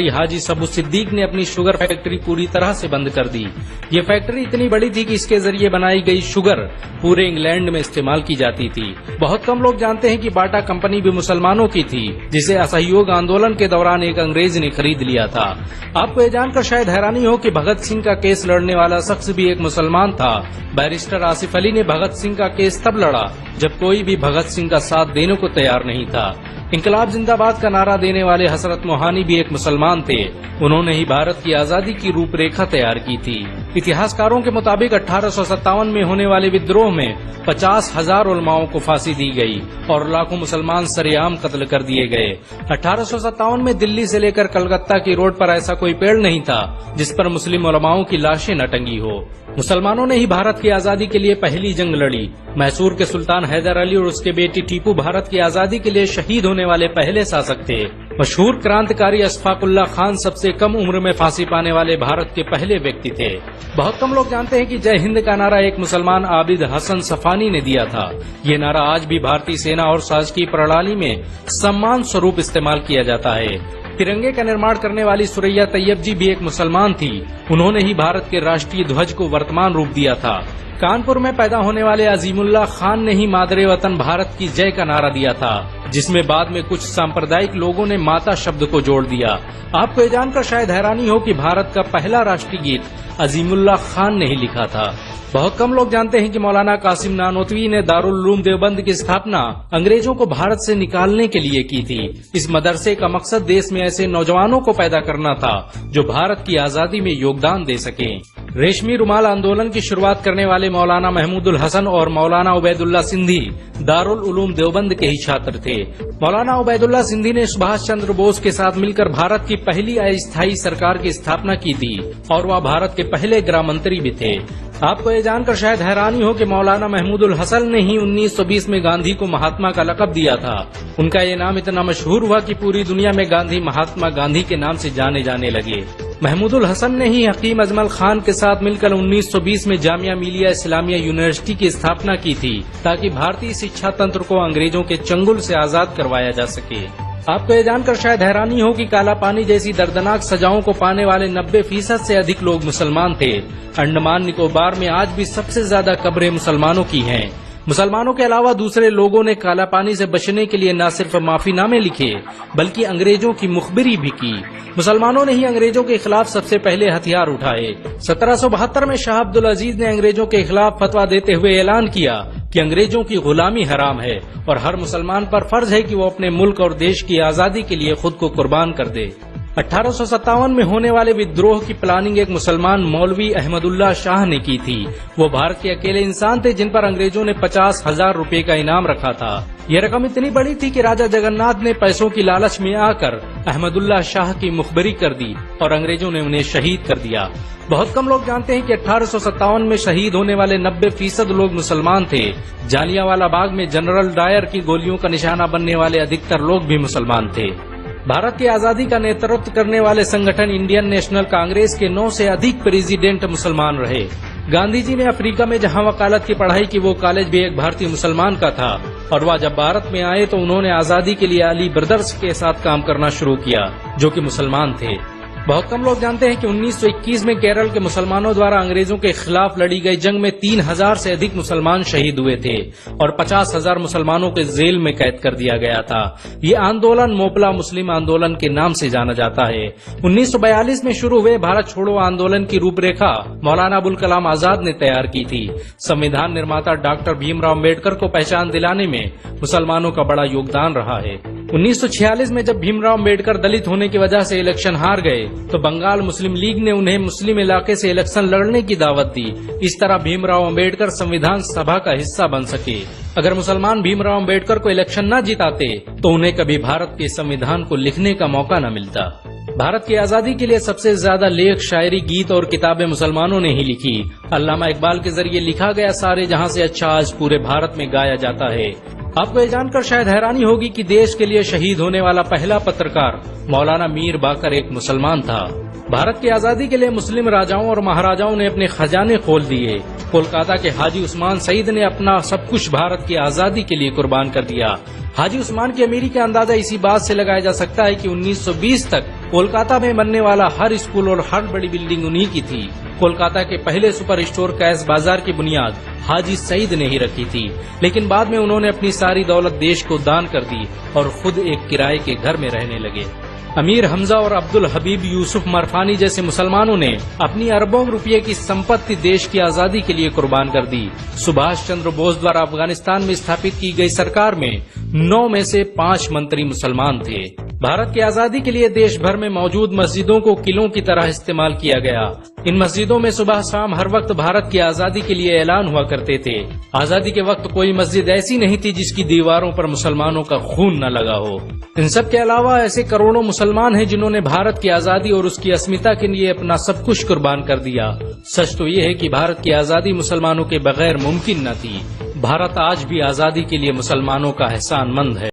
हाजी सबू सिद्दीक ने अपनी शुगर फैक्ट्री पूरी तरह से बंद कर दी। ये फैक्ट्री इतनी बड़ी थी कि इसके जरिए बनाई गई शुगर पूरे इंग्लैंड में इस्तेमाल की जाती थी। बहुत कम लोग जानते हैं कि बाटा कंपनी भी मुसलमानों की थी, जिसे असहयोग आंदोलन के दौरान एक अंग्रेज ने खरीद लिया था। आपको ये जानकर शायद हैरानी हो कि भगत सिंह का केस लड़ने वाला शख्स भी एक मुसलमान था। बैरिस्टर आसिफ अली ने भगत सिंह का केस तब लड़ा जब कोई भी भगत सिंह का साथ देने को तैयार नहीं था। इंकलाब जिंदाबाद का नारा देने वाले हसरत मोहानी भी एक मुसलमान थे। उन्होंने ही भारत की आजादी की रूपरेखा तैयार की थी। इतिहासकारों के मुताबिक 1857 में होने वाले विद्रोह में 50,000 उलमाओं को फांसी दी गई और लाखों मुसलमान सरेआम कत्ल कर दिए गए। 1857 में दिल्ली से लेकर कलकत्ता की रोड पर ऐसा कोई पेड़ नहीं था जिस पर मुस्लिम उलमाओं की लाशें न टंगी हो। मुसलमानों ने ही भारत की आजादी के लिए पहली जंग लड़ी। मैसूर के सुल्तान हैदर अली और उसके बेटी टीपू भारत की आजादी के लिए शहीद होने वाले पहले शासक थे। मशहूर क्रांतिकारी अशफाकुल्लाह खान सबसे कम उम्र में फांसी पाने वाले भारत के पहले व्यक्ति थे। बहुत कम लोग जानते हैं कि जय हिंद का नारा एक मुसलमान आबिद हसन सफानी ने दिया था। ये नारा आज भी भारतीय सेना और शासकीय प्रणाली में सम्मान स्वरूप इस्तेमाल किया जाता है। तिरंगे का निर्माण करने वाली सुरैया तैयब जी भी एक मुसलमान थी। उन्होंने ही भारत के राष्ट्रीय ध्वज को वर्तमान रूप दिया था। कानपुर में पैदा होने वाले अजीमुल्लाह खान ने ही मादरे वतन भारत की जय का नारा दिया था, जिसमें बाद में कुछ सांप्रदायिक लोगों ने माता शब्द को जोड़ दिया। आपको ये जानकर शायद हैरानी हो कि भारत का पहला राष्ट्रीय गीत अजीमुल्लाह खान ने ही लिखा था। बहुत कम लोग जानते हैं कि मौलाना कासिम नानोतवी ने दारुल उलूम देवबंद की स्थापना अंग्रेजों को भारत से निकालने के लिए की थी। इस मदरसे का मकसद देश में ऐसे नौजवानों को पैदा करना था जो भारत की आजादी में योगदान दे सकें। रेशमी रुमाल आंदोलन की शुरुआत करने वाले मौलाना महमूदुल हसन और मौलाना उबैदुल्ला सिंधी दारुल उलूम देवबंद के ही छात्र थे। मौलाना उबैदुल्ला सिंधी ने सुभाष चंद्र बोस के साथ मिलकर भारत की पहली अस्थायी सरकार की स्थापना की थी और वह भारत के पहले गृह मंत्री भी थे। आपको ये जानकर शायद हैरानी हो कि मौलाना महमूदुल हसन ने ही 1920 में गांधी को महात्मा का लक़ब दिया था। उनका ये नाम इतना मशहूर हुआ कि पूरी दुनिया में गांधी महात्मा गांधी के नाम से जाने जाने लगे। महमूदुल हसन ने ही हकीम अजमल खान के साथ मिलकर 1920 में जामिया मिलिया इस्लामिया यूनिवर्सिटी की स्थापना की थी, ताकि भारतीय शिक्षा तंत्र को अंग्रेजों के चंगुल से आजाद करवाया जा सके। आपको ये जानकर शायद हैरानी हो कि काला पानी जैसी दर्दनाक सजाओं को पाने वाले 90% से अधिक लोग मुसलमान थे। अंडमान निकोबार में आज भी सबसे ज्यादा कब्रें मुसलमानों की हैं। मुसलमानों के अलावा दूसरे लोगों ने काला पानी से बचने के लिए न सिर्फ माफीनामे लिखे बल्कि अंग्रेजों की मुखबिरी भी की। मुसलमानों ने ही अंग्रेजों के खिलाफ सबसे पहले हथियार उठाए। 1772 में शाह अब्दुल अजीज ने अंग्रेजों के खिलाफ फतवा देते हुए ऐलान किया कि अंग्रेजों की गुलामी हराम है और हर मुसलमान पर फर्ज है कि वो अपने मुल्क और देश की आजादी के लिए खुद को कुर्बान कर दे। 1857 में होने वाले विद्रोह की प्लानिंग एक मुसलमान मौलवी अहमदुल्ला शाह ने की थी। वो भारत के अकेले इंसान थे जिन पर अंग्रेजों ने 50,000 रुपए का इनाम रखा था। ये रकम इतनी बड़ी थी कि राजा जगन्नाथ ने पैसों की लालच में आकर अहमदुल्ला शाह की मुखबरी कर दी और अंग्रेजों ने उन्हें शहीद कर दिया। बहुत कम लोग जानते हैं कि 1857 में शहीद होने वाले 90% लोग मुसलमान थे। जालियांवाला बाग में जनरल डायर की गोलियों का निशाना बनने वाले अधिकतर लोग भी मुसलमान थे। भारत की आजादी का नेतृत्व करने वाले संगठन इंडियन नेशनल कांग्रेस के 9 से अधिक प्रेसिडेंट मुसलमान रहे। गांधी जी ने अफ्रीका में जहां वकालत की पढ़ाई की, वो कॉलेज भी एक भारतीय मुसलमान का था और वह जब भारत में आए तो उन्होंने आजादी के लिए अली ब्रदर्स के साथ काम करना शुरू किया, जो कि मुसलमान थे। बहुत कम लोग जानते हैं कि 1921 में केरल के मुसलमानों द्वारा अंग्रेजों के खिलाफ लड़ी गई जंग में 3000 से अधिक मुसलमान शहीद हुए थे और 50,000 मुसलमानों के जेल में कैद कर दिया गया था। ये आंदोलन मोपला मुस्लिम आंदोलन के नाम से जाना जाता है। 1942 में शुरू हुए भारत छोड़ो आंदोलन की रूपरेखा मौलाना अबुल कलाम आजाद ने तैयार की थी। संविधान निर्माता डॉक्टर भीमराव अम्बेडकर को पहचान दिलाने में मुसलमानों का बड़ा योगदान रहा है। 1946 में जब भीमराव अम्बेडकर दलित होने की वजह से इलेक्शन हार गए तो बंगाल मुस्लिम लीग ने उन्हें मुस्लिम इलाके से इलेक्शन लड़ने की दावत दी। इस तरह भीमराव अम्बेडकर संविधान सभा का हिस्सा बन सके। अगर मुसलमान भीमराव अम्बेडकर को इलेक्शन न जिताते तो उन्हें कभी भारत के संविधान को लिखने का मौका न मिलता। भारत की आजादी के लिए सबसे ज्यादा लेख, शायरी, गीत और किताबें मुसलमानों ने ही लिखी। अल्लामा इकबाल के जरिए लिखा गया सारे जहां से अच्छा आज पूरे भारत में गाया जाता है। आपको ये जानकर शायद हैरानी होगी कि देश के लिए शहीद होने वाला पहला पत्रकार मौलाना मीर बाकर एक मुसलमान था। भारत की आजादी के लिए मुस्लिम राजाओं और महाराजाओं ने अपने खजाने खोल दिए। कोलकाता के हाजी उस्मान सईद ने अपना सब कुछ भारत की आजादी के लिए कुर्बान कर दिया। हाजी उस्मान की अमीरी का अंदाजा इसी बात से लगाया जा सकता है कि 1920 तक कोलकाता में बनने वाला हर स्कूल और हर बड़ी बिल्डिंग उन्हीं की थी। कोलकाता के पहले सुपर स्टोर कैश बाजार की बुनियाद हाजी सईद ने ही रखी थी, लेकिन बाद में उन्होंने अपनी सारी दौलत देश को दान कर दी और खुद एक किराए के घर में रहने लगे। अमीर हमजा और अब्दुल हबीब यूसुफ मरफानी जैसे मुसलमानों ने अपनी अरबों रुपये की संपत्ति देश की आजादी के लिए कुर्बान कर दी। सुभाष चंद्र बोस द्वारा अफगानिस्तान में स्थापित की गई सरकार में 9 में से 5 मंत्री मुसलमान थे। भारत की आजादी के लिए देश भर में मौजूद मस्जिदों को किलों की तरह इस्तेमाल किया गया। इन मस्जिदों में सुबह शाम हर वक्त भारत की आजादी के लिए ऐलान हुआ करते थे। आजादी के वक्त कोई मस्जिद ऐसी नहीं थी जिसकी दीवारों पर मुसलमानों का खून न लगा हो। इन सब के अलावा ऐसे करोड़ों मुसलमान हैं जिन्होंने भारत की आजादी और उसकी अस्मिता के लिए अपना सब कुछ कुर्बान कर दिया। सच तो ये है कि भारत की आजादी मुसलमानों के बगैर मुमकिन न थी। भारत आज भी आजादी के लिए मुसलमानों का एहसानमंद है।